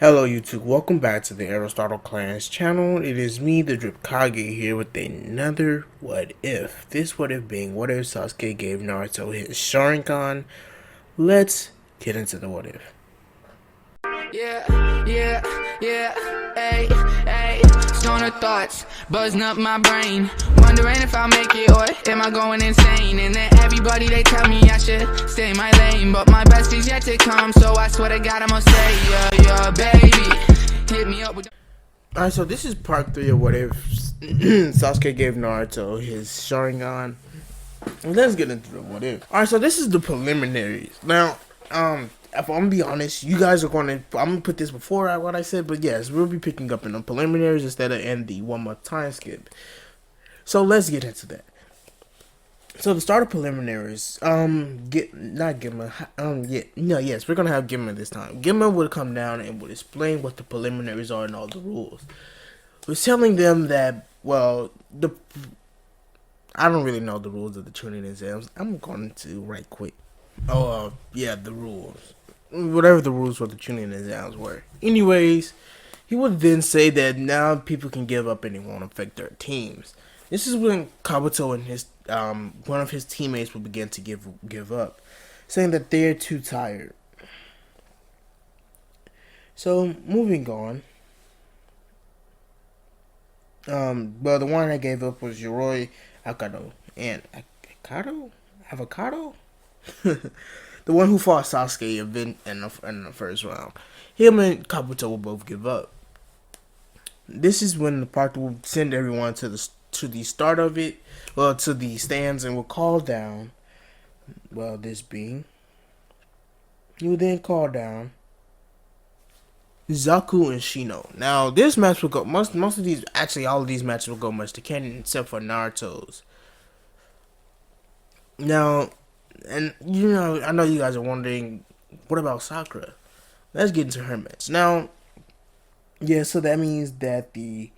Hello YouTube, welcome back to the Aristotle Clans channel. It is me, the Drip Kage, here with another what if. This what if being, what if Sasuke gave Naruto his sharingan? Let's get into the what if. Hey, stoner thoughts, buzzing up my brain, wondering if I'll make it or am I going insane? And then everybody they tell me I should stay in my lane, but my best is yet to come, so I swear to God I'ma stay, yeah, baby, hit me up with. Alright, so this is part 3 of what if Sasuke gave Naruto his sharingan. Let's get into the what if. Alright, so this is the preliminaries. Now, if I'm gonna be honest, you guys are I'm gonna put this before what I said, but yes, we'll be picking up in the preliminaries instead of in the one more time skip. So let's get into that. So the start of preliminaries, yes, we're gonna have Gimma this time. Gimma would come down and would explain what the preliminaries are and all the rules. We're telling them that, well, I don't really know the rules of the Chunin exams. I'm going to right quick. The rules. Whatever the rules for the Chunin exams were. Anyways, he would then say that now people can give up and it won't affect their teams. This is when Kabuto and his one of his teammates will begin to give up, saying that they're too tired. So moving on. Well, the one that gave up was Yoroi Akado and Avocado. The one who fought Sasuke in the first round. Him and Kabuto will both give up. This is when the party will send everyone to the start of it, well, to the stands, and will call down, well, this being, you will then call down Zaku and Shino. Now, this match will go, most of these, actually all of these matches will go much to canon except for Naruto's. Now, and I know you guys are wondering, what about Sakura? Let's get into her match. Now, yeah, so that means that the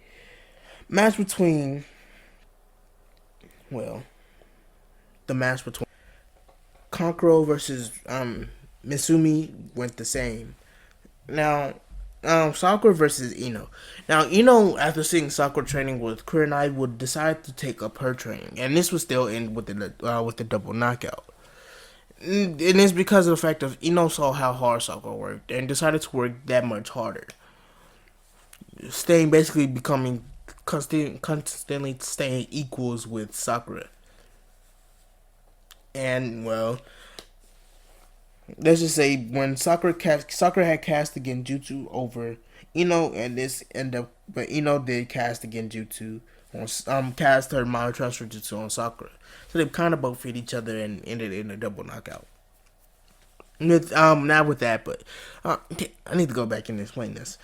match between, well, the match between Kankuro versus Misumi went the same. Now, Sakura versus Ino. Now, Ino, after seeing Sakura training with Kurenai, would decide to take up her training, and this would still end with the double knockout. And it's because of the fact of Ino saw how hard Sakura worked and decided to work that much harder, becoming constantly staying equals with Sakura. And well, let's just say when Sakura had cast the Genjutsu over Ino, and but Ino did cast the Genjutsu on cast her Mind Transfer Jutsu on Sakura. So they kind of both hit each other and ended in a double knockout. Not with that, but I need to go back and explain this.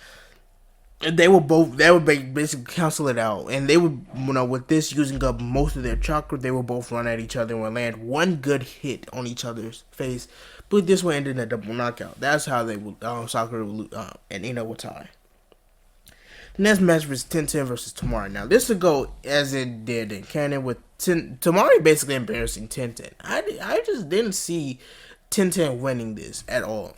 They would basically cancel it out, and they would, with this using up most of their chakra, they would both run at each other and would land one good hit on each other's face, but this would end in a double knockout. That's how they would, Sakura and Ino would tie. The next match was Tenten versus Tamari. Now, this would go as it did in canon with Tamari basically embarrassing Tenten. I just didn't see Tenten winning this at all.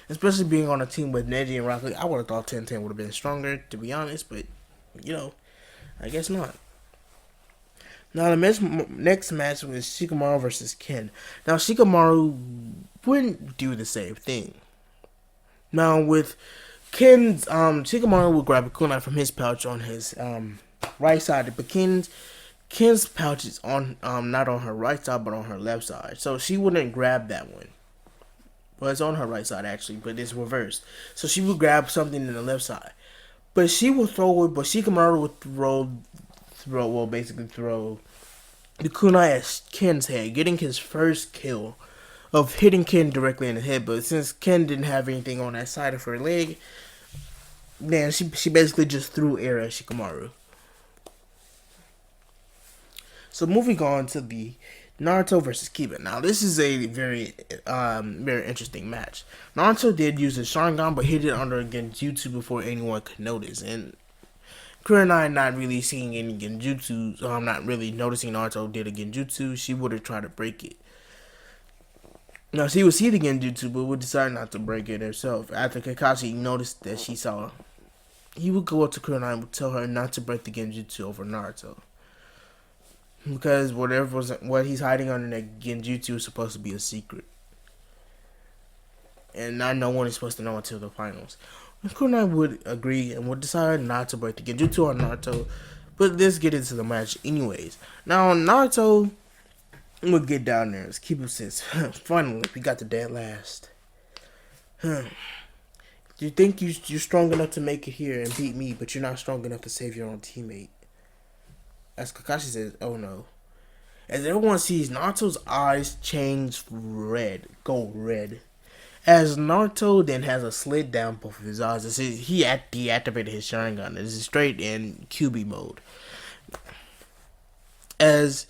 Especially being on a team with Neji and Rock Lee, I would have thought Tenten would have been stronger, to be honest, but, I guess not. Now, the next match was Shikamaru versus Ken. Now, Shikamaru wouldn't do the same thing. Now, with Ken's, Shikamaru would grab a kunai from his pouch on his right side, but Ken's pouch is on not on her right side, but on her left side. So she wouldn't grab that one. Well, it's on her right side actually, but it's reversed. So she would grab something in the left side, but she would throw it. But Shikamaru would basically throw the kunai at Ken's head, getting his first kill of hitting Ken directly in the head. But since Ken didn't have anything on that side of her leg, then she basically just threw air at Shikamaru. So moving on to the Naruto versus Kiba. Now, this is a very interesting match. Naruto did use his Sharingan, but hit it under a Genjutsu before anyone could notice. And Kurenai not really seeing any Genjutsu, not really noticing Naruto did a Genjutsu, she would have tried to break it. No, she would see the genjutsu, but would decide not to break it herself. After Kakashi noticed that she saw, he would go up to Kunai and would tell her not to break the genjutsu over Naruto. Because whatever was what he's hiding under that genjutsu is supposed to be a secret. And not no one is supposed to know until the finals. Kunai would agree and would decide not to break the genjutsu on Naruto. But let's get into the match anyways. Now Naruto would get down there. As Kiba says, finally, we got the dead last. Do you think you're strong enough to make it here and beat me, but you're not strong enough to save your own teammate? As Kakashi says, oh no. As everyone sees, Naruto's eyes change red, go red. As Naruto then has a slit down both of his eyes, he deactivated his sharingan. It's straight in QB mode. As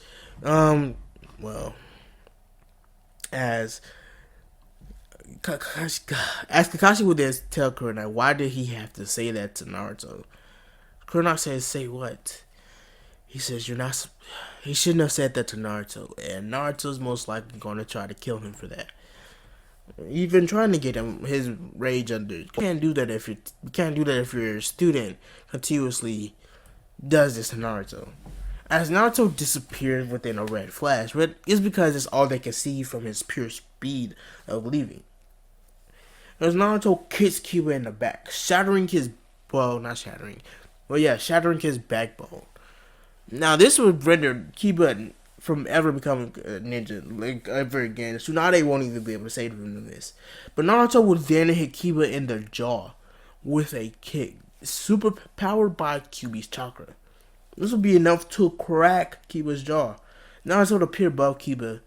as Kakashi would then tell Kurona, why did he have to say that to Naruto? Kurona says, say what? He says, you're not. He shouldn't have said that to Naruto, and Naruto's most likely going to try to kill him for that. Even trying to get him his rage under. You can't do that if your student continuously does this to Naruto. As Naruto disappeared within a red flash, but it's because it's all they can see from his pure speed of leaving. As Naruto kicks Kiba in the back, shattering his shattering his backbone. Now this would render Kiba from ever becoming a ninja ever again. Tsunade won't even be able to save him this. But Naruto would then hit Kiba in the jaw with a kick, super powered by Kyuubi's chakra. This would be enough to crack Kiba's jaw. Naruto would appear above Kiba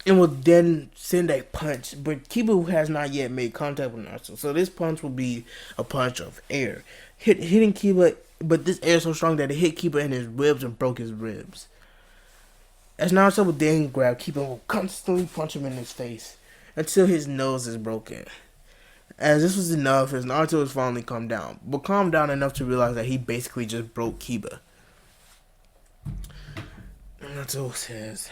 and would then send a punch. But Kiba has not yet made contact with Naruto, so this punch will be a punch of air. Hitting Kiba, but this air is so strong that it hit Kiba in his ribs and broke his ribs. As Naruto would then grab Kiba and will constantly punch him in his face until his nose is broken. As this was enough, as Naruto was finally calmed down, but calmed down enough to realize that he basically just broke Kiba. Naruto says,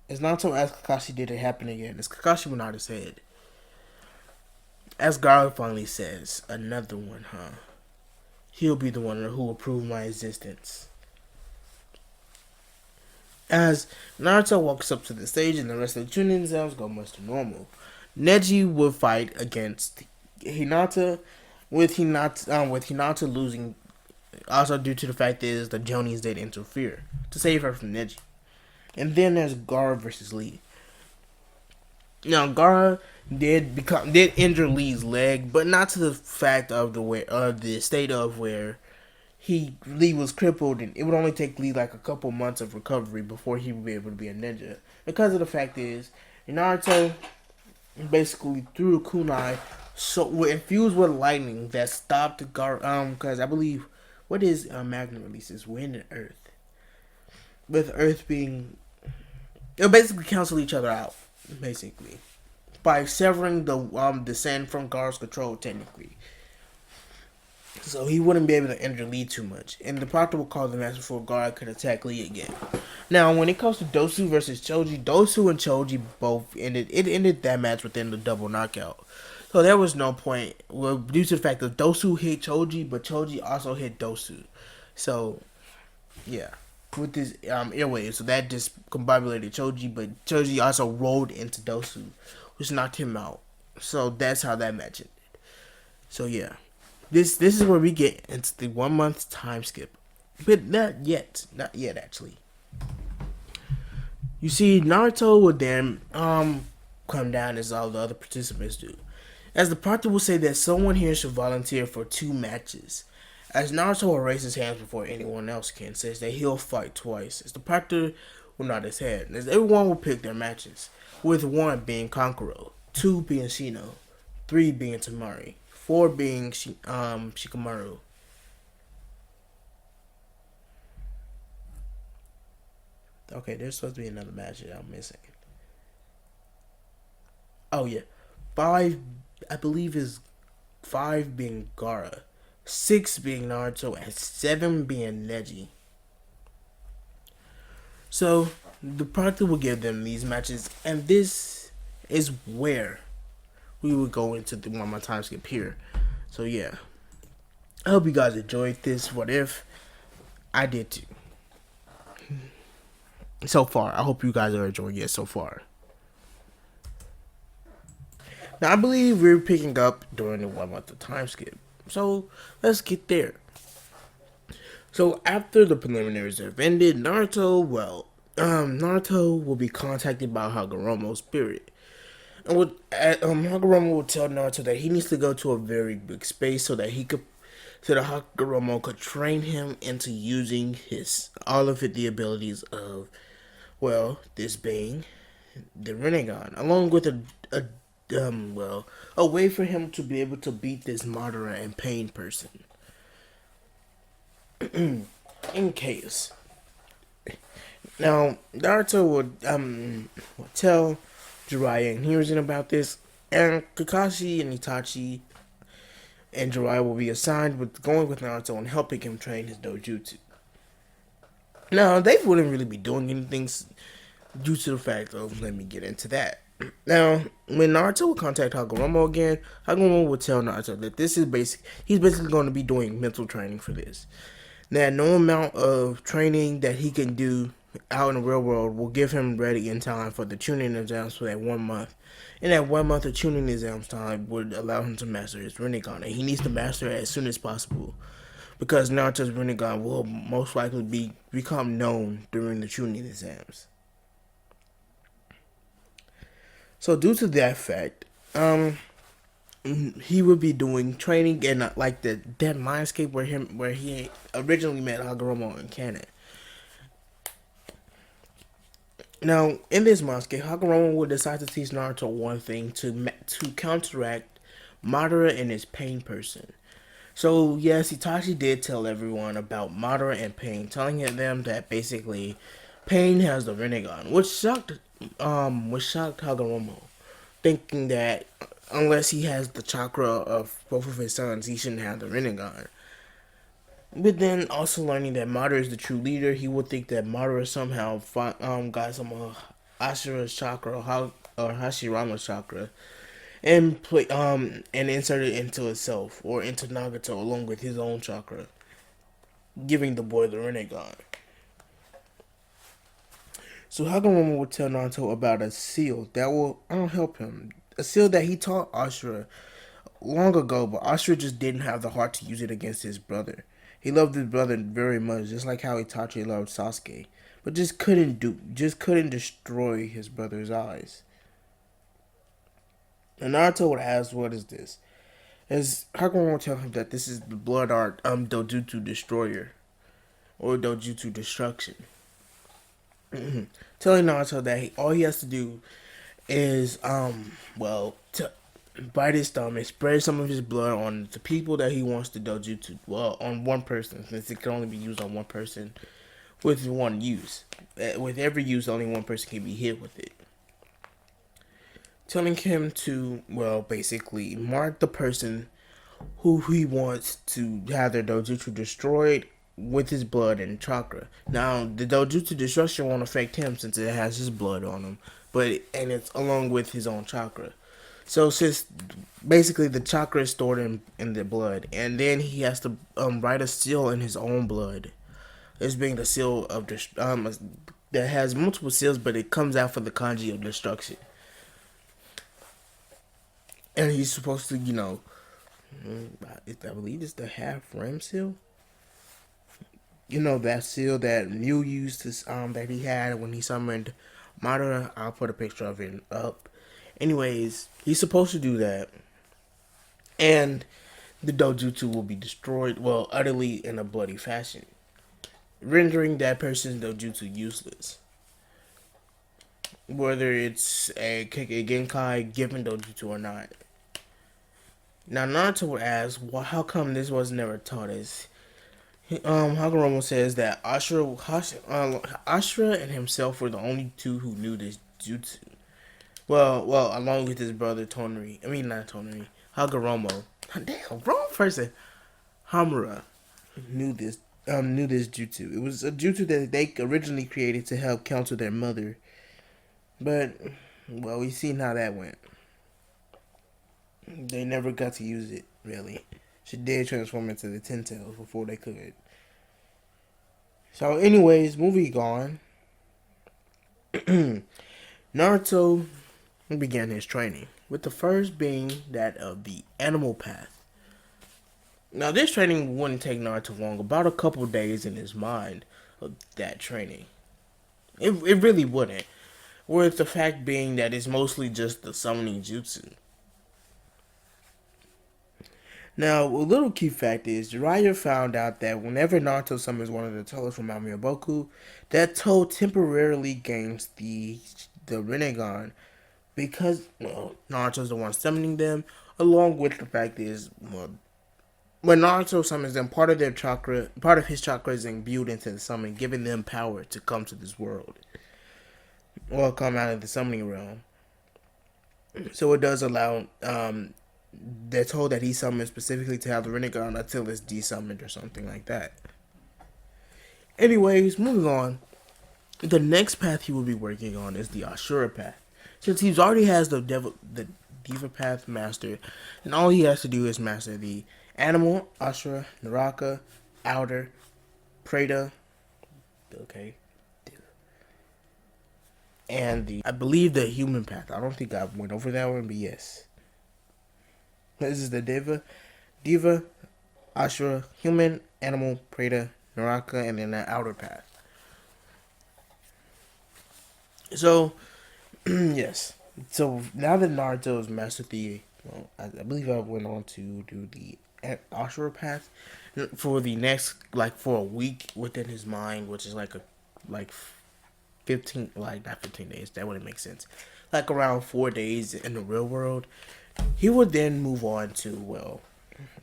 as Naruto asked Kakashi, did it happen again? As Kakashi would nod his head. As Gaara finally says, another one, huh? He'll be the one who will prove my existence. As Naruto walks up to the stage and the rest of the Chunin cells go much to normal, Neji would fight against Hinata, with Hinata losing, also due to the fact that the Jonis did interfere to save her from Neji. And then there's Gaara versus Lee. Now Gaara did injure Lee's leg, but not to the fact of the state of where Lee was crippled, and it would only take Lee like a couple months of recovery before he would be able to be a ninja. Because of the fact is, Naruto basically threw a kunai infused with lightning that stopped Gaara. Because I believe what is magnet releases wind and earth, with earth being, it'll basically cancel each other out, basically, by severing the sand from Gaara's control technically. So he wouldn't be able to injure Lee too much. And the proctor will call the match before Gaara could attack Lee again. Now, when it comes to Dosu versus Choji, Dosu and Choji both ended that match within the double knockout. So there was no point, well, due to the fact that Dosu hit Choji, but Choji also hit Dosu. So, yeah, with this airwave, so that discombobulated Choji, but Choji also rolled into Dosu, which knocked him out. So that's how that match ended. So yeah. This is where we get into the 1 month time skip. But not yet actually. You see, Naruto would then come down as all the other participants do. As the proctor will say that someone here should volunteer for 2 matches. As Naruto will raise his hands before anyone else can, says that he'll fight twice. As the proctor will nod his head. As everyone will pick their matches, with 1 being Kankuro, 2 being Shino, 3 being Tamari, 4 being Shikamaru. Okay, there's supposed to be another match that I'm missing. Oh yeah, 5, I believe is 5 being Gaara, 6 being Naruto, and 7 being Neji. So the product will give them these matches, and this is where we will go into the one of my time skip here. So yeah, I hope you guys enjoyed this. What if I did too? So far, I hope you guys are enjoying it so far. Now I believe we're picking up during the 1 month of time skip. So let's get there. So after the preliminaries have ended, Naruto will be contacted by Hagoromo's spirit. And Hagoromo will tell Naruto that he needs to go to a very big space so that Hagoromo could train him into using all of the abilities of, this being the Rinnegan, along with a way for him to be able to beat this Madara and Pain person. In case. Now, Naruto would tell Jiraiya and Hiruzen about this, and Kakashi and Itachi and Jiraiya will be assigned with going with Naruto and helping him train his dojutsu. Now, they wouldn't really be doing anything due to the fact of, let me get into that. Now, when Naruto will contact Hagoromo again, Hagoromo will tell Naruto that he's basically going to be doing mental training for this. Now, no amount of training that he can do out in the real world will give him ready in time for the Chunin exams for that 1 month. And that 1 month of Chunin exams time would allow him to master his Rinnegan. And he needs to master it as soon as possible, because Naruto's Rinnegan will most likely become known during the Chunin exams. So due to that fact, he would be doing training in that mindscape where he originally met Hagoromo in canon. Now, in this mindscape, Hagoromo would decide to teach Naruto one thing to counteract Madara and his Pain person. So yes, Itachi did tell everyone about Madara and Pain, telling them that basically Pain has the Rinnegan, which shocked Hagoromo, thinking that unless he has the chakra of both of his sons, he shouldn't have the Rinnegan. But then also learning that Madara is the true leader, he would think that Madara somehow got some Ashura's chakra or Hashirama's chakra and inserted it into itself or into Nagato along with his own chakra, giving the boy the Rinnegan. So Hagoromo will tell Naruto about a seal that will help him. A seal that he taught Ashura long ago, but Ashura just didn't have the heart to use it against his brother. He loved his brother very much, just like how Itachi loved Sasuke, but just couldn't destroy his brother's eyes. And Naruto would ask, "What is this?" As Hagoromo will tell him that this is the blood art Dojutsu Destroyer or Dojutsu Destruction. Telling Naruto that all he has to do is to bite his thumb and spread some of his blood on the people that he wants to dojutsu. Well, on one person, since it can only be used on one person with one use. With every use, only one person can be hit with it. Telling him to, basically mark the person who he wants to have their dojutsu destroyed with his blood and chakra. Now, the dojutsu destruction won't affect him since it has his blood on him, and it's along with his own chakra. So since basically the chakra is stored in the blood, and then he has to write a seal in his own blood, as being the seal of that has multiple seals, but it comes out for the kanji of destruction. And he's supposed to, I believe it's the half rim seal. That seal that Mew used that he had when he summoned Madara. I'll put a picture of it up. Anyways, he's supposed to do that. And the dojutsu will be destroyed, utterly in a bloody fashion, rendering that person's dojutsu useless. Whether it's a Genkai given dojutsu or not. Now, Naruto would ask, well, how come this was never taught us? Hagoromo says that Ashura and himself were the only two who knew this jutsu. Well, along with his brother Tonri. I mean, not Tonri. Hagoromo. Damn, wrong person. Hamura knew this knew this jutsu. It was a jutsu that they originally created to help counsel their mother. But, well, we seen how that went. They never got to use it, really. She did transform into the Ten Tails before they could. So, anyways, moving on. Naruto began his training, with the first being that of the animal path. Now, this training wouldn't take Naruto long, about a couple days in his mind of that training. It really wouldn't. With the fact being that it's mostly just the summoning jutsu. Now, a little key fact is, Jiraiya found out that whenever Naruto summons one of the toes from Mount Miyaboku, that toe temporarily gains the Rinnegan because Naruto's the one summoning them, along with the fact is, when Naruto summons them, part of his chakra is imbued into the summon, giving them power to come to this world. Or come out of the summoning realm. So it does allow they're told that he summoned specifically to have the Rinnegan until it's desummoned or something like that. Anyways, moving on. The next path he will be working on is the Ashura path. Since he already has the Diva path mastered, and all he has to do is master the animal, Ashura, Naraka, outer, Preda, okay, and I believe the human path. I don't think I went over that one, but yes. This is the Diva, Ashura, human, animal, Preda, Naraka, and then the outer path. So, yes. So now that Naruto has mastered I believe I went on to do the Ashura path for the next, for a week within his mind, which is like 15, not 15 days. That wouldn't make sense. Like around 4 days in the real world. He would then move on to,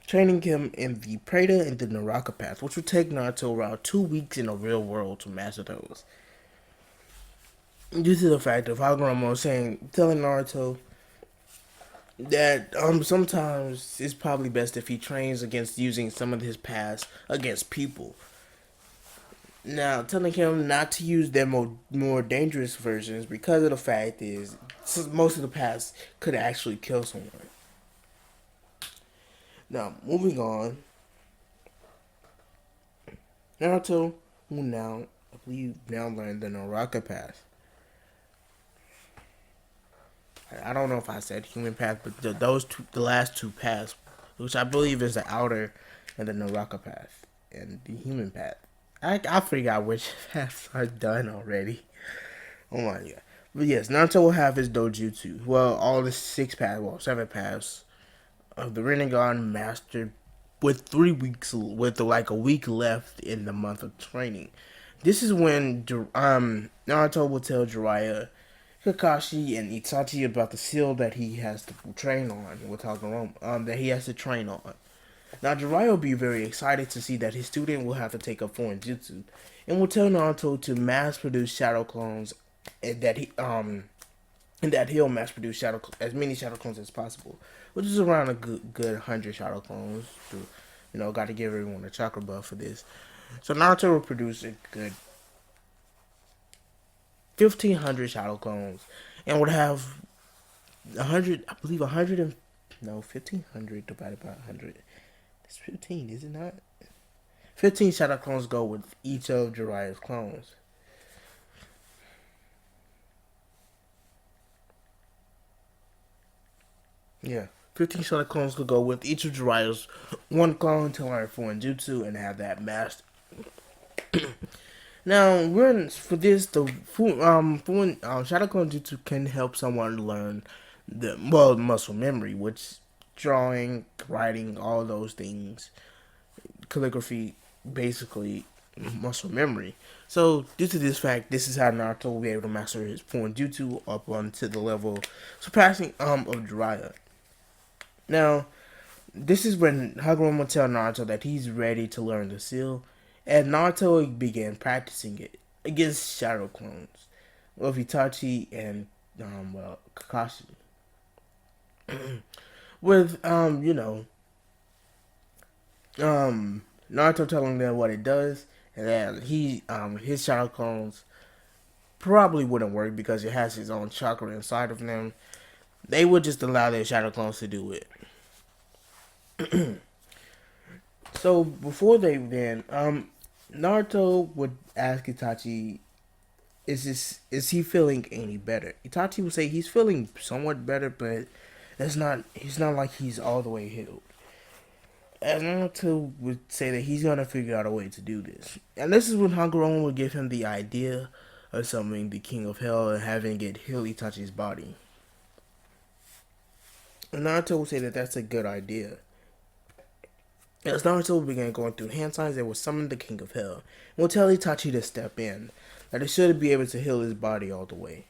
training him in the Preda and the Naraka path, which would take Naruto around 2 weeks in the real world to master those. Due to the fact of Hagoromo telling Naruto that sometimes it's probably best if he trains against using some of his paths against people. Now, telling him not to use their more dangerous versions because of the fact is most of the paths could actually kill someone. Now, moving on. Naruto will now, I believe, learn the Naraka path. I don't know if I said human path, but the last two paths, which I believe is the outer and the Naraka path and the human path. I forgot which paths are done already. Oh my god. But yes, Naruto will have his dojutsu. Well, all the 7 paths of the Rinnegan mastered with 3 weeks, with a week left in the month of training. This is when Naruto will tell Jiraiya, Kakashi, and Itachi about the seal that he has to train on with Hagoromo, that he has to train on. Now, Jiraiya will be very excited to see that his student will have to take up foreign jutsu, and will tell Naruto to mass produce shadow clones, and that he'll mass produce as many shadow clones as possible, which is around a good 100 shadow clones. Got to give everyone a chakra buff for this. So Naruto will produce a good 1,500 shadow clones, and would have 100. I believe 1,500 divided by 100. It's 15, is it not? 15 shadow clones go with each of Jiraiya's clones. Yeah, 15 shadow clones could go with each of Jiraiya's one clone to learn foreign jutsu and have that mastered. Now, for this, the shadow clone jutsu can help someone learn muscle memory, which drawing, writing, all those things, calligraphy, basically muscle memory. So, due to this fact, this is how Naruto will be able to master his foreign jutsu up onto the level surpassing of Jiraiya. Now, this is when Hagoromo will tell Naruto that he's ready to learn the seal, and Naruto began practicing it against shadow clones of Itachi and Kakashi. With Naruto telling them what it does, and that his shadow clones probably wouldn't work because it has his own chakra inside of them. They would just allow their shadow clones to do it. So before they then, Naruto would ask Itachi, is he feeling any better? Itachi would say he's feeling somewhat better, but he's not like he's all the way healed. And Naruto would say that he's gonna figure out a way to do this. And this is when Hagoromo would give him the idea of summoning the King of Hell and having it heal Itachi's body. And Naruto would say that that's a good idea. As Naruto began going through hand signs, they would summon the King of Hell and would tell Itachi to step in, that he should be able to heal his body all the way.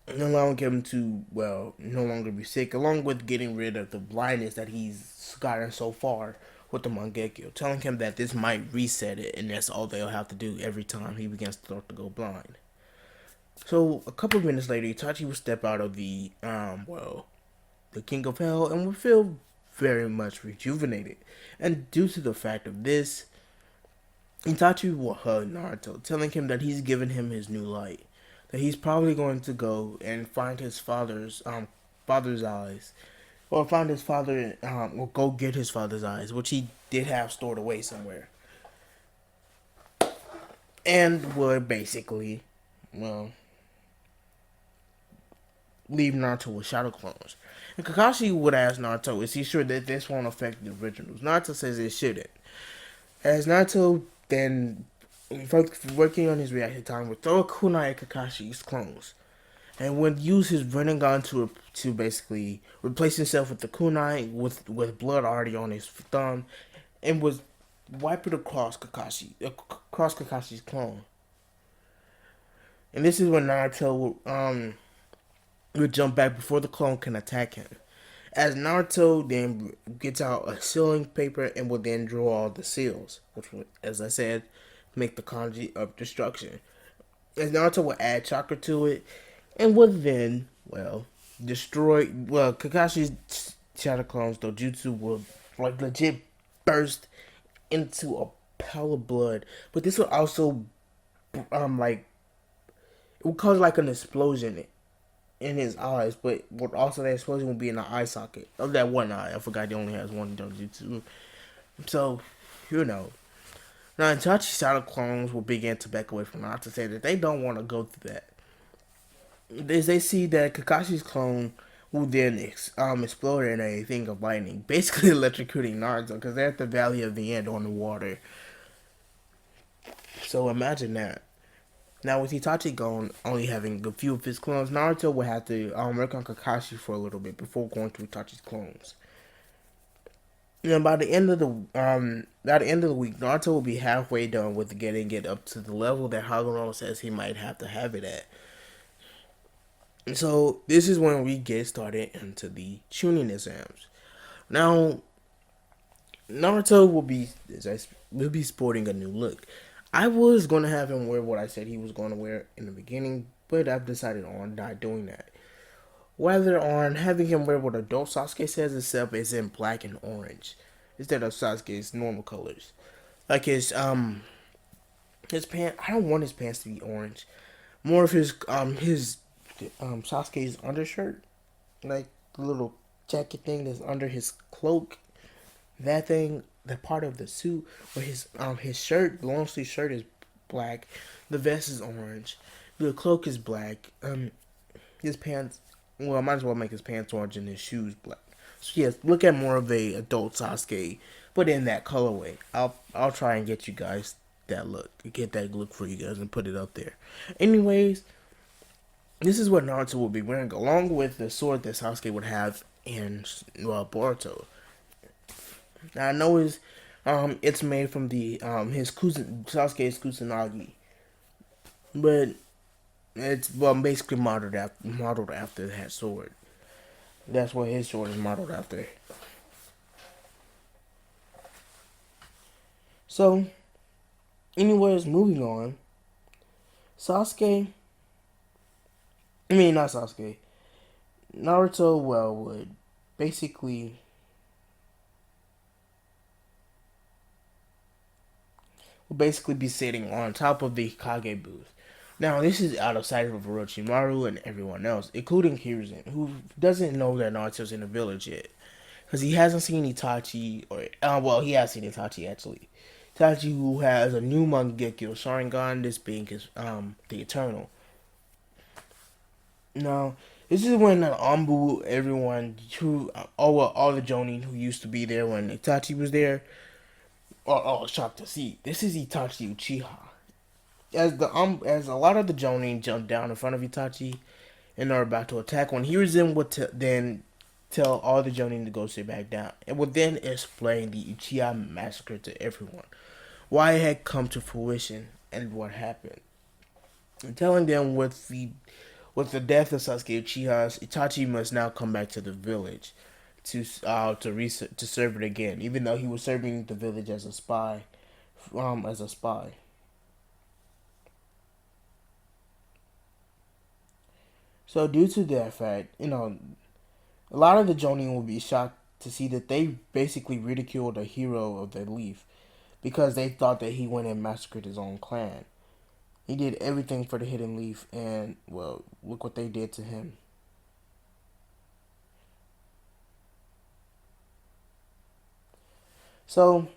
And allowing him to, well, no longer be sick, along with getting rid of the blindness that he's gotten so far with the Mangekyo, telling him that this might reset it, and that's all they'll have to do every time he begins to start to go blind. So, a couple of minutes later, Itachi would step out of the King of Hell and would feel very much rejuvenated. And due to the fact of this, Itachi will hug Naruto, telling him that he's given him his new light. That he's probably going to go and find his father's eyes. Or find his father, or go get his father's eyes, which he did have stored away somewhere. And would basically, leave Naruto with shadow clones. And Kakashi would ask Naruto, is he sure that this won't affect the originals? Naruto says it shouldn't. As Naruto then, working on his reaction time, would throw a kunai at Kakashi's clones. And would use his Rinnegan to basically replace himself with the kunai with blood already on his thumb. And would wipe it across Kakashi's clone. And this is when Naruto would jump back before the clone can attack him. As Naruto then gets out a sealing paper and will then draw all the seals, which would, as I said, make the kanji of destruction. As Naruto will add chakra to it, and would then, destroy, Kakashi's shadow clone's dojutsu will, legit burst into a pile of blood. But this will also, it would cause an explosion in his eyes, but what also that explosion will be in the eye socket of that one eye. I forgot he only has one dojutsu. So, Now Itachi's shadow clones will begin to back away from Naruto, say that they don't want to go through that. As they see that Kakashi's clone will then explode in a thing of lightning, basically electrocuting Naruto, because they're at the Valley of the End on the water. So imagine that. Now, with Itachi gone, only having a few of his clones, Naruto will have to work on Kakashi for a little bit before going to Itachi's clones. And by the end of the week, Naruto will be halfway done with getting it up to the level that Hagoromo says he might have to have it at. And so this is when we get started into the Chunin exams. Now, Naruto will be sporting a new look. I was going to have him wear what I said he was going to wear in the beginning, but I've decided on not doing that. Rather on having him wear what adult Sasuke says itself is in black and orange, instead of Sasuke's normal colors. Like his pants, I don't want his pants to be orange. More of his Sasuke's undershirt, like the little jacket thing that's under his cloak. That thing, that part of the suit, where his shirt, long sleeve shirt is black, the vest is orange, the cloak is black, his pants, I might as well make his pants orange and his shoes black. So yes, look at more of a adult Sasuke, but in that colorway. I'll try and get you guys that look, get that look for you guys and put it up there. Anyways, this is what Naruto will be wearing, along with the sword that Sasuke would have in Boruto. Now, I know it's made from his Sasuke's Kusanagi, but it's basically modeled after that sword. That's what his sword is modeled after. So, anyways, moving on. Naruto, would basically will basically be sitting on top of the Kage booth. Now, this is out of sight of Orochimaru and everyone else, including Hiruzen, who doesn't know that Naruto's in the village yet. Because he hasn't seen Itachi, or, well, he has seen Itachi actually. Itachi, who has a new Mangekyo Sharingan, this being his, the Eternal. Now, this is when Ambu, everyone, who, all the Jonin who used to be there when Itachi was there, are all shocked to see. This is Itachi Uchiha. As a lot of the Jonin jump down in front of Itachi and are about to attack, when Hiruzen would then tell all the Jonin to go sit back down. It would then explain the Uchiha massacre to everyone, why it had come to fruition, and what happened. And telling them with the death of Sasuke Uchiha, Itachi must now come back to the village to serve it again, even though he was serving the village as a spy. So due to that fact, a lot of the Jonin will be shocked to see that they basically ridiculed a hero of their leaf because they thought that he went and massacred his own clan. He did everything for the Hidden Leaf, and, well, look what they did to him. So,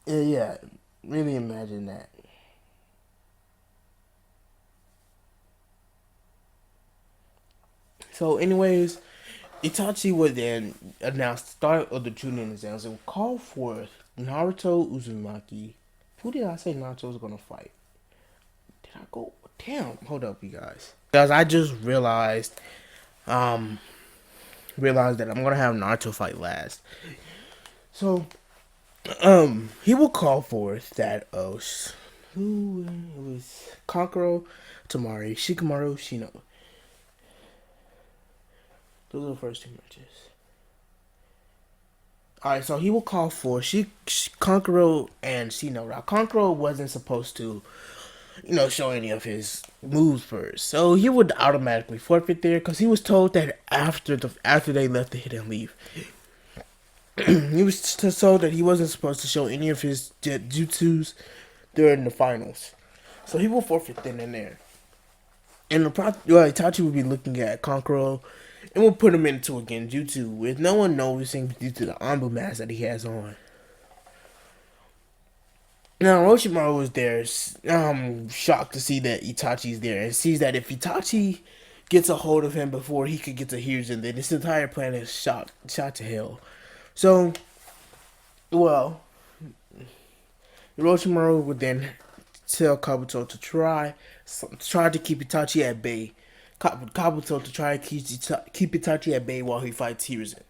yeah, really imagine that. So, anyways, Itachi would then announce the start of the Chunin exams and call forth Naruto Uzumaki. Who did I say Naruto was going to fight? Did I go? Damn, hold up, you guys. Guys, I just realized that I'm going to have Naruto fight last. So, he will call forth that, who it was Kankuro, Tamari, Shikamaru, Shino. Those are the first two matches. Alright, so he will call for Kankuro and Shino. Now, Kankuro wasn't supposed to, show any of his moves first. So he would automatically forfeit there because he was told that after they left the Hidden Leaf, he was told that he wasn't supposed to show any of his jutsus during the finals. So he will forfeit then and there. And Itachi will be looking at Kankuro and will put him into a genjutsu with no one noticing due to the Anbu mask that he has on. Now, Orochimaru was there, shocked to see that Itachi's there, and sees that if Itachi gets a hold of him before he could get to Hiruzen, then this entire planet is shot to hell. So, well, Orochimaru would then tell Kabuto to try to keep Itachi at bay. Kabuto to try to keep Itachi at bay while he fights Hiruzen.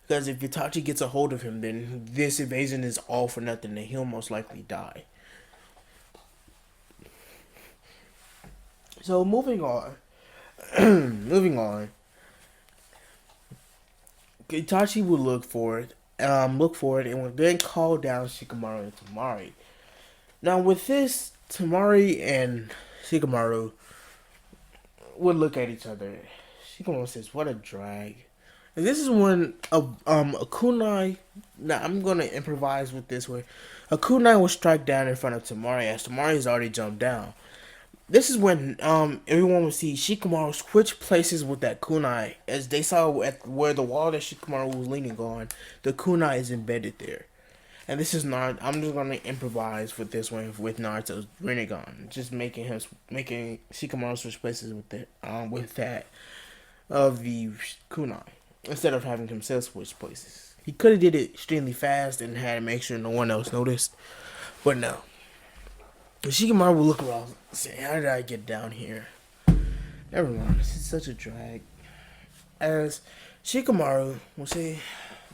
Because if Itachi gets a hold of him, then this invasion is all for nothing and he'll most likely die. So moving on. Itachi will look for it and will then call down Shikamaru and Tamari. Now with this, Tamari and Shikamaru would look at each other. Shikamaru says, "What a drag." And this is when a kunai. Now I'm gonna improvise with this way. A kunai will strike down in front of Tamari as Tamari has already jumped down. This is when everyone will see Shikamaru switch places with that kunai, as they saw at where the wall that Shikamaru was leaning on, the kunai is embedded there. And this is not. I'm just gonna improvise with this one with Naruto's Rinnegan, just making Shikamaru switch places with that of the kunai instead of having himself switch places. He could have did it extremely fast and had to make sure no one else noticed, but no. Shikamaru will look around and say, "How did I get down here?" Never mind. This is such a drag. As Shikamaru will say,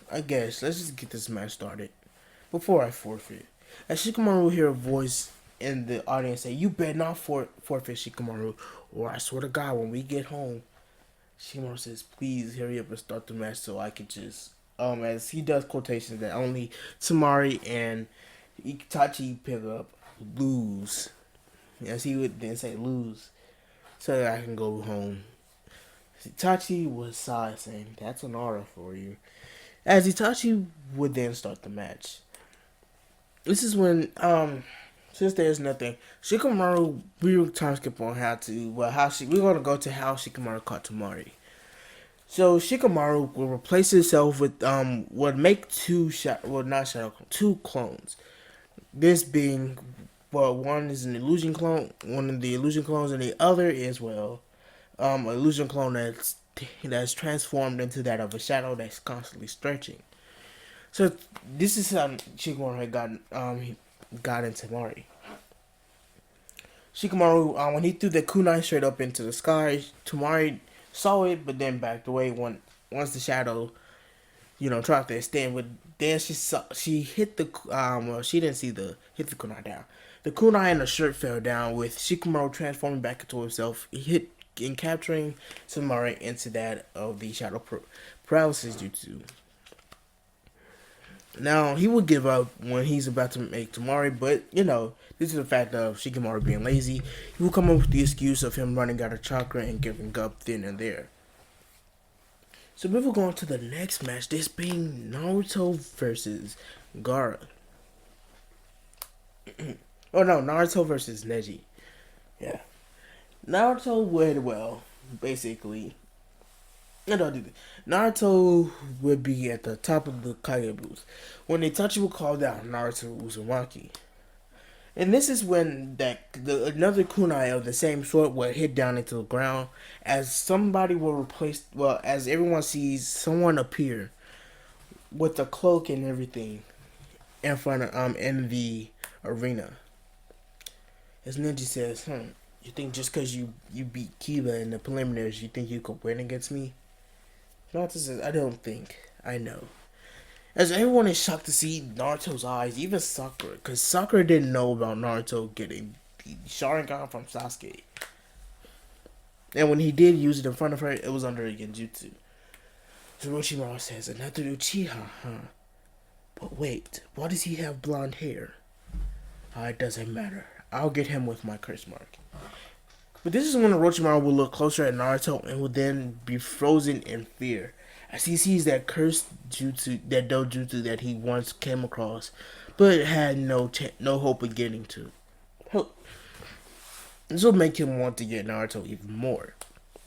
"I guess let's just get this match started before I forfeit." As Shikamaru will hear a voice in the audience say, "You better not forfeit, Shikamaru, or I swear to God, when we get home." Shikamaru says, "Please hurry up and start the match so I can just," as he does quotations that only Tamari and Itachi pick up, "lose." As he would then say, "lose," so that I can go home. Itachi would sigh, saying, "That's an order for you." As Itachi would then start the match. This is when since there's nothing, Shikamaru, we will time skip on we're gonna go to how Shikamaru caught Tamari. So Shikamaru will replace himself with would make two clones. This being, well, one is an illusion clone, one of the illusion clones, and the other is an illusion clone that's transformed into that of a shadow that's constantly stretching. So this is how Shikamaru had got into Mari. Shikamaru, when he threw the kunai straight up into the sky, Tamari saw it, but then backed away once the shadow, tried to extend. But then she hit the she didn't hit the kunai down. The kunai and the shirt fell down with Shikamaru transforming back into himself. He hit in capturing Tamari into that of the shadow paralysis jutsu. Now, he would give up when he's about to make Tamari, but, this is the fact of Shikamaru being lazy. He will come up with the excuse of him running out of chakra and giving up then and there. So, we will go on to the next match, this being Naruto versus Gaara. Oh, no, Naruto versus Neji. Yeah. Naruto would, basically... Naruto would be at the top of the Kage booth when Itachi would call down Naruto Uzumaki. And this is when another kunai of the same sort would hit down into the ground as somebody will replace, as everyone sees someone appear with a cloak and everything in front of, in the arena. As Neji says, you think just because you beat Kiba in the preliminaries, you think you could win against me? Naruto says, I don't think. I know. As everyone is shocked to see Naruto's eyes, even Sakura, because Sakura didn't know about Naruto getting the sharingan from Sasuke. And when he did use it in front of her, it was under a genjutsu. So Orochimaru says, another Uchiha, huh? But wait, why does he have blonde hair? It doesn't matter. I'll get him with my curse mark. But this is when Orochimaru will look closer at Naruto and will then be frozen in fear as he sees that cursed jutsu, that dojutsu that he once came across, but had no hope of getting to. This will make him want to get Naruto even more.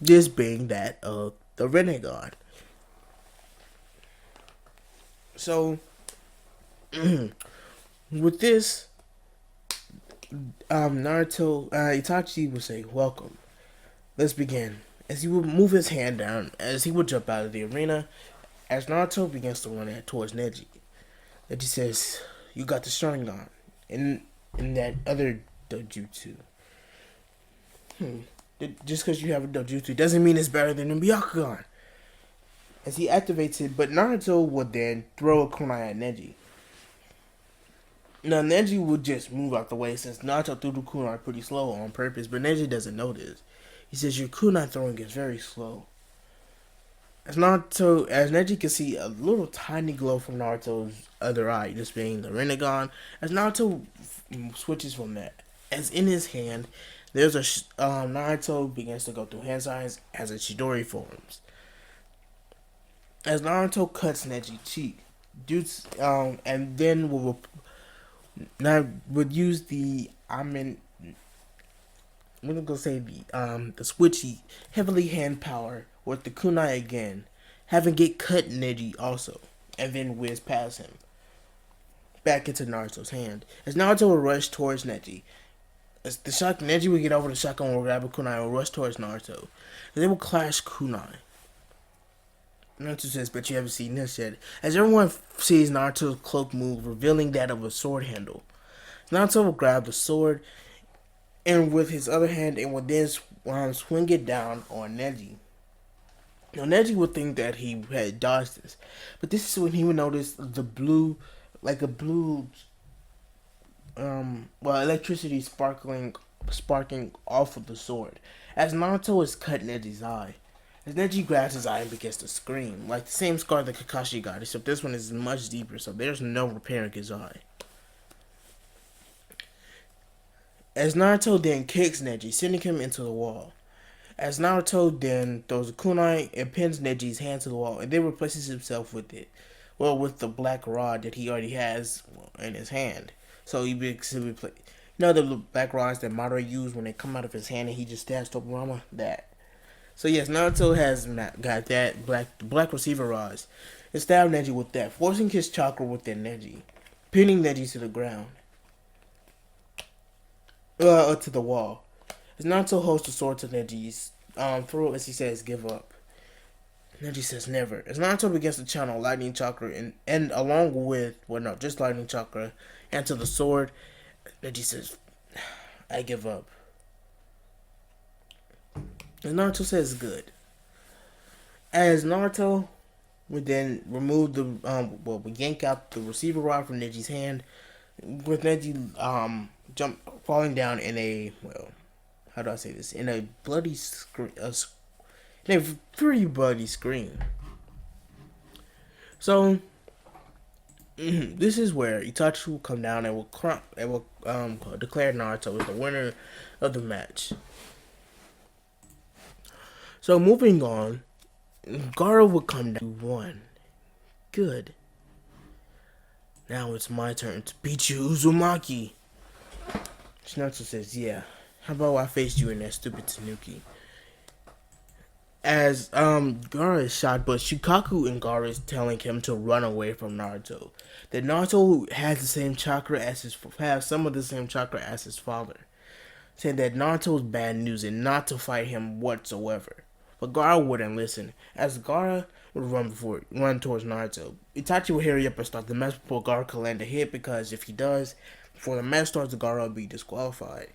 This being that of the Renegade. So, with this, Naruto, Itachi would say, welcome. Let's begin. As he would move his hand down, as he would jump out of the arena, as Naruto begins to run towards Neji. Neji says, you got the sharingan in that other dojutsu. Just because you have a dojutsu doesn't mean it's better than the Byakugan. As he activates it, but Naruto would then throw a kunai at Neji. Now, Neji would just move out the way since Naruto threw the kunai pretty slow on purpose, but Neji doesn't know this. He says, your kunai throwing is very slow. As Neji can see a little tiny glow from Naruto's other eye, this being the Rinnegan, as Naruto switches from that. As in his hand, there's Naruto begins to go through hand signs as a Chidori forms. As Naruto cuts Neji's cheek, and then would use the we're gonna go say the switchy heavily hand power with the kunai again, having get cut Neji also, and then whiz past him back into Naruto's hand. As Naruto will rush towards Neji, as Neji will get over the shotgun, will grab a kunai and rush towards Naruto. And they will clash kunai. Naruto says, but you haven't seen this yet. As everyone sees Naruto's cloak move, revealing that of a sword handle. Naruto will grab the sword and with his other hand and would then swing it down on Neji. Now Neji would think that he had dodged this, but this is when he would notice the electricity sparking off of the sword as Naruto is cut Neji's eye. As Neji grabs his eye and begins to scream, like the same scar that Kakashi got, except this one is much deeper, so there's no repairing his eye. As Naruto then kicks Neji, sending him into the wall. As Naruto then throws a kunai and pins Neji's hand to the wall, and then replaces himself with it. Well, with the black rod that he already has in his hand. So he The black rods that Madara used when they come out of his hand and he just stabs Tobirama. That. So yes, Naruto has got that black receiver rods. And stabbed Neji with that, forcing his chakra within Neji, pinning Neji to the ground. To the wall. As Naruto holds the sword to Neji's throat as he says, "Give up." Neji says, "Never." As Naruto begins to channel lightning chakra and along with, just lightning chakra, and to the sword, Neji says, "I give up." And Naruto says, "Good." As Naruto would then remove we yank out the receiver rod from Neji's hand, with Neji falling down in a, how do I say this? In a bloody screen, in a pretty bloody screen. So this is where Itachi will come down and will declare Naruto as the winner of the match. So moving on, Gaara will come down to 1. Good. Now it's my turn to beat you, Uzumaki. Naruto says, "Yeah. How about I face you in that stupid Tanuki?" As Gaara is shot, but Shukaku and Gaara is telling him to run away from Naruto. That Naruto has the same chakra as has some of the same chakra as his father. Saying that Naruto is bad news and not to fight him whatsoever. But Gaara wouldn't listen, as Gaara would run towards Naruto. Itachi will hurry up and start the match before Gaara can land a hit, because if he does, before the match starts, Gaara will be disqualified.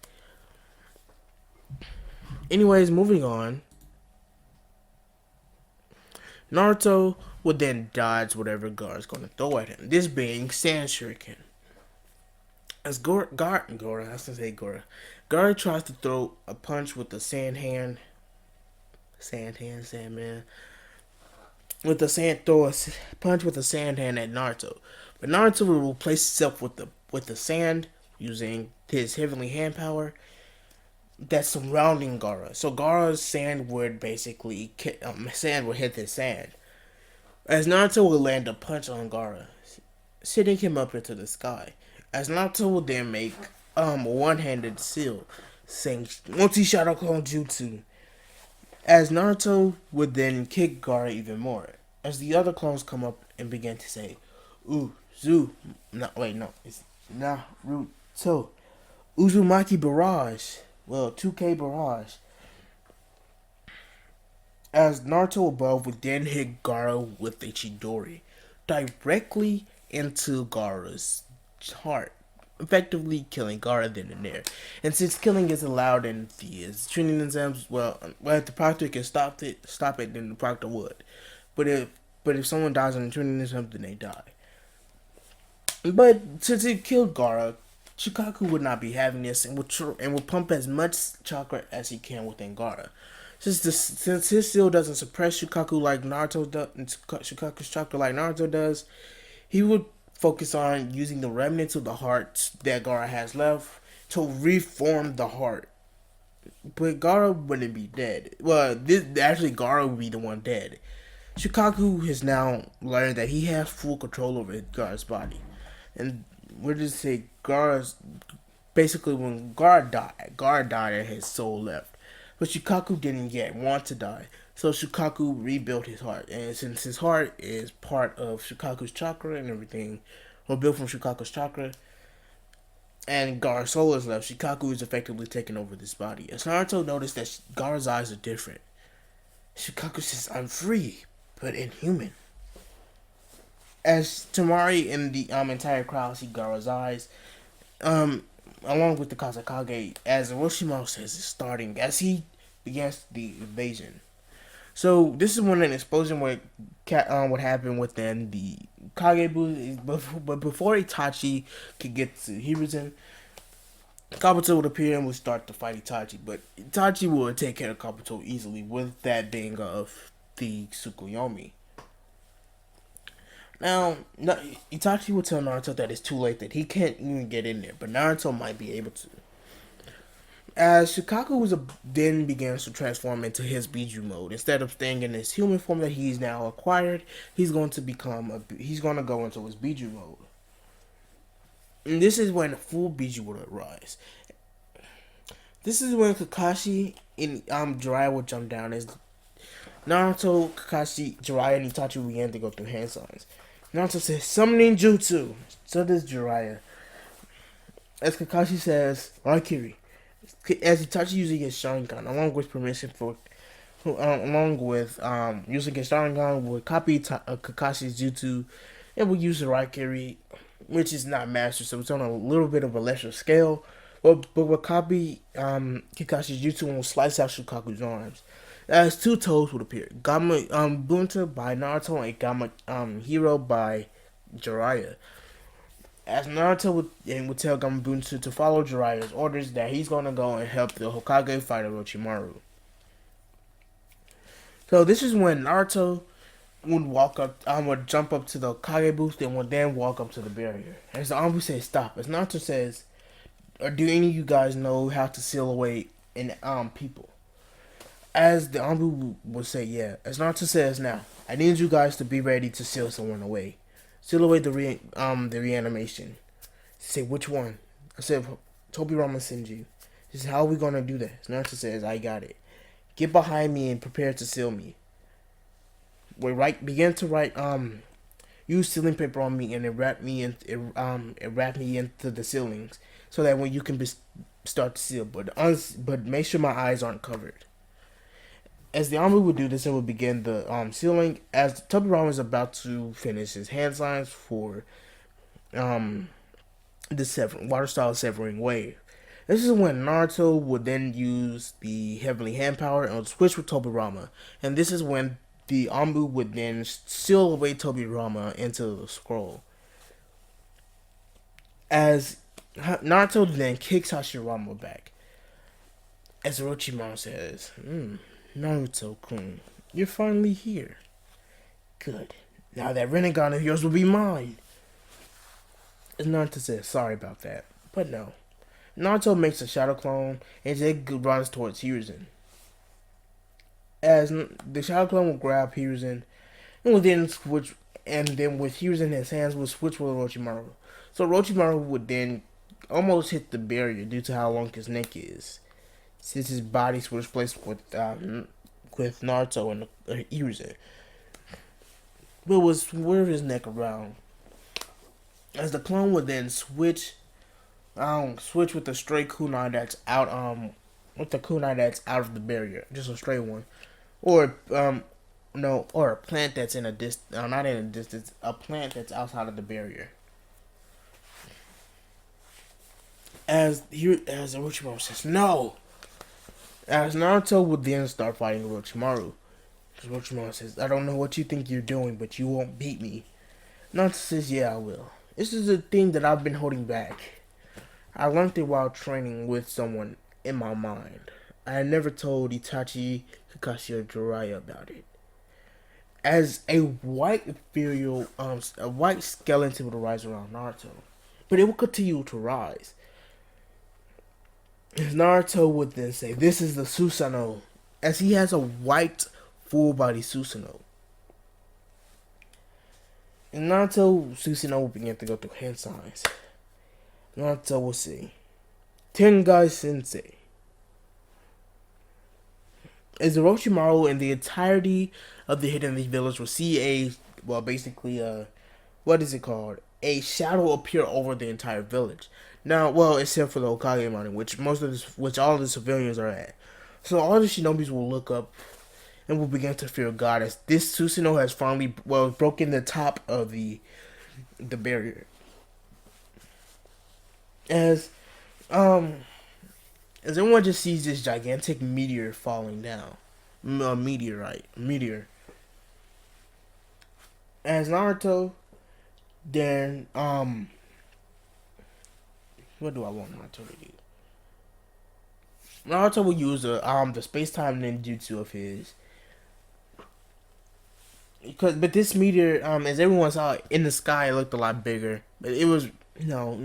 Anyways, moving on. Naruto would then dodge whatever Gaara's going to throw at him, this being Sand Shuriken. As Gaara tries to throw a punch with the Sandman. Throw a punch with a sand hand at Naruto, but Naruto will replace himself with the sand using his heavenly hand power that's surrounding Gaara. So Gaara's sand would basically sand would hit his sand, as Naruto will land a punch on Gaara, sending him up into the sky. As Naruto will then make a one-handed seal, saying multi-shadow clone jutsu. As Naruto would then kick Gaara even more, as the other clones come up and begin to say, it's Naruto. Uzumaki Barrage. 2K Barrage. As Naruto above would then hit Gaara with a Chidori, directly into Gaara's heart, effectively killing Gaara then and there. And since killing is allowed in the Chunin exams, if the proctor can stop it, then the proctor would. But if someone dies in the Chunin exam, then they die. But since it killed Gaara, Shukaku would not be having this and would pump as much chakra as he can within Gaara. Since his seal doesn't suppress Shukaku like Naruto does, Shukaku's chakra like Naruto does, he would focus on using the remnants of the hearts that Gaara has left to reform the heart. But Gaara wouldn't be dead. Gaara would be the one dead. Shukaku has now learned that he has full control over Gaara's body. And we're just say Gaara's basically when Gaara died and his soul left. But Shukaku didn't yet want to die. So Shukaku rebuilt his heart. And since his heart is part of Shukaku's chakra and everything, or built from Shukaku's chakra, and Gaara's soul is left, Shukaku is effectively taking over this body. As Naruto noticed that Gaara's eyes are different, Shukaku says, "I'm free, but inhuman." As Tamari and the entire crowd see Gaara's eyes, along with the Kazakage, as Orochimaru says, is starting as he begins the invasion. So this is when an explosion would happen within the Kage but before Itachi could get to Hiruzen, Kabuto would appear and would start to fight Itachi, but Itachi would take care of Kabuto easily, with that being of the Tsukuyomi. Now, Itachi would tell Naruto that it's too late, that he can't even get in there, but Naruto might be able to. As Shukaku then begins to transform into his Biju mode, instead of staying in his human form that he's now acquired, he's going to go into his Biju mode. And this is when full Biji would arise. This is when Kakashi and Jiraiya would jump down as Naruto, Kakashi, Jiraiya, and Itachi began to go through hand signs. Naruto says, summoning jutsu. So does Jiraiya. As Kakashi says, Rakiri. As Itachi using his sharingan, along with permission for, along with using his sharingan, would copy Kakashi's jutsu, and would use the Rakiri, which is not master, so it's on a little bit of a lesser scale. But will copy Kakashi's jutsu and will slice out Shukaku's arms. As two toes would appear. Gamma Bunta by Naruto and Gamma Hero by Jiraiya. As Naruto would tell Gamma Bunta to follow Jiraiya's orders that he's gonna go and help the Hokage fight Orochimaru. So this is when Naruto would would jump up to the Hokage booth and would then walk up to the barrier. As the Anbu says stop. As Naruto says, or do any of you guys know how to seal away in people? As the Anbu would say, yeah. As Naruto says, now, I need you guys to be ready to seal someone away. Seal away the reanimation. Say, which one? I said, Tobirama Senju. He says, how are we going to do that? As Naruto says, I got it. Get behind me and prepare to seal me. Begin to write, use sealing paper on me and wrap me into the ceilings. So that when you can start to seal. But make sure my eyes aren't covered. As the army would do this, it would begin the sealing. As Tobirama is about to finish his hand signs for the water style severing wave. This is when Naruto would then use the heavenly hand power and would switch with Tobirama. And this is when the Anbu would then seal away Tobirama into the scroll. As Naruto then kicks Hashirama back. As Orochimaru says, Naruto-kun, you're finally here. Good. Now that Rinnegan of yours will be mine. As Naruto says, sorry about that. But no. Naruto makes a shadow clone and then runs towards Hiruzen. As the shadow clone will grab Hiruzen and will then switch, and then with Hiruzen in his hands will switch with Orochimaru. So Orochimaru would then almost hit the barrier due to how long his neck is, since his body was placed with Naruto and Hiruzen. But was swerve his neck around. As the clone would then switch with the straight kunai that's out of the barrier, just a straight one, or or a plant that's in a not in a distance, a plant that's outside of the barrier. As Orochimaru says, no! As Naruto would then start fighting Orochimaru. Orochimaru says, I don't know what you think you're doing, but you won't beat me. Naruto says, yeah, I will. This is a thing that I've been holding back. I learned it while training with someone in my mind. I had never told Itachi, Kakashi, or Jiraiya about it. As a white skeleton would rise around Naruto. But it will continue to rise. Naruto would then say, this is the Susanoo, as he has a white full-body Susanoo. And Naruto Susanoo will begin to go through hand signs. Naruto will say, Tengai Sensei. As Orochimaru and the entirety of the Hidden Leaf Village will see what is it called? A shadow appear over the entire village. Now, except for the Hokage Mountain, which all of the civilians are at. So all the shinobis will look up and will begin to fear God, as this Susanoo has finally broken the top of the barrier. As everyone just sees this gigantic meteor falling down, meteor. As Naruto, then what do I want Naruto to do? Naruto will use the space-time ninjutsu of his. But this meteor, as everyone saw in the sky, it looked a lot bigger. But it was no.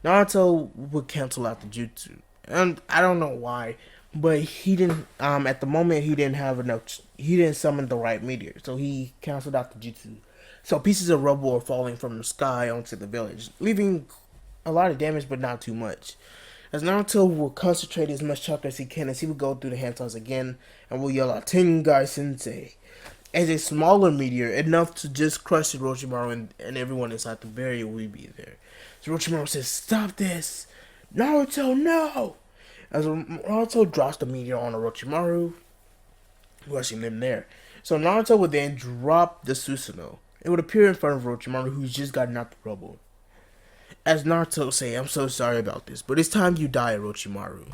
Naruto would cancel out the jutsu, and I don't know why. But he didn't. At the moment, he didn't have enough. He didn't summon the right meteor, so he canceled out the jutsu. So pieces of rubble are falling from the sky onto the village, leaving a lot of damage, but not too much. As Naruto will concentrate as much chakra as he can, as he would go through the Hantons again, and will yell out, Tengai Sensei, as a smaller meteor, enough to just crush Orochimaru and everyone inside the barrier will be there. So Orochimaru says, stop this! Naruto, no! As Naruto drops the meteor on Orochimaru, rushing them there. So Naruto would then drop the Susanoo. It would appear in front of Orochimaru, who's just gotten out the rubble. As Naruto say, I'm so sorry about this, but it's time you die, Orochimaru.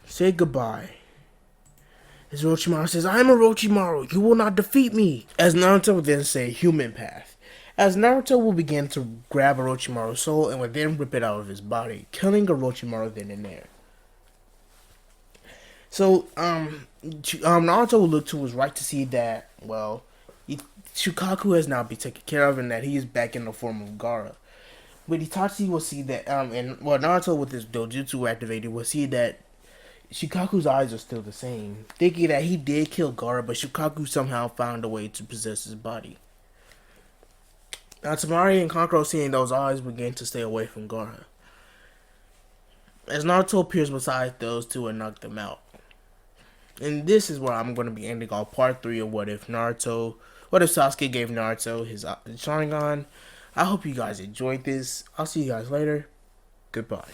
Say goodbye. As Orochimaru says, I am Orochimaru, you will not defeat me. As Naruto would then say, human path. As Naruto will begin to grab Orochimaru's soul and would then rip it out of his body, killing Orochimaru then and there. So, Naruto will look to his right to see that, well, Shukaku has now been taken care of and that he is back in the form of Gaara. But Itachi will see that, Naruto with his dojutsu activated will see that Shukaku's eyes are still the same, thinking that he did kill Gaara, but Shukaku somehow found a way to possess his body. Now, Tamari and Kankuro, seeing those eyes, begin to stay away from Gaara. As Naruto appears beside those two and knock them out. And this is where I'm going to be ending on part 3 of what if Sasuke gave Naruto his sharingan. I hope you guys enjoyed this. I'll see you guys later. Goodbye.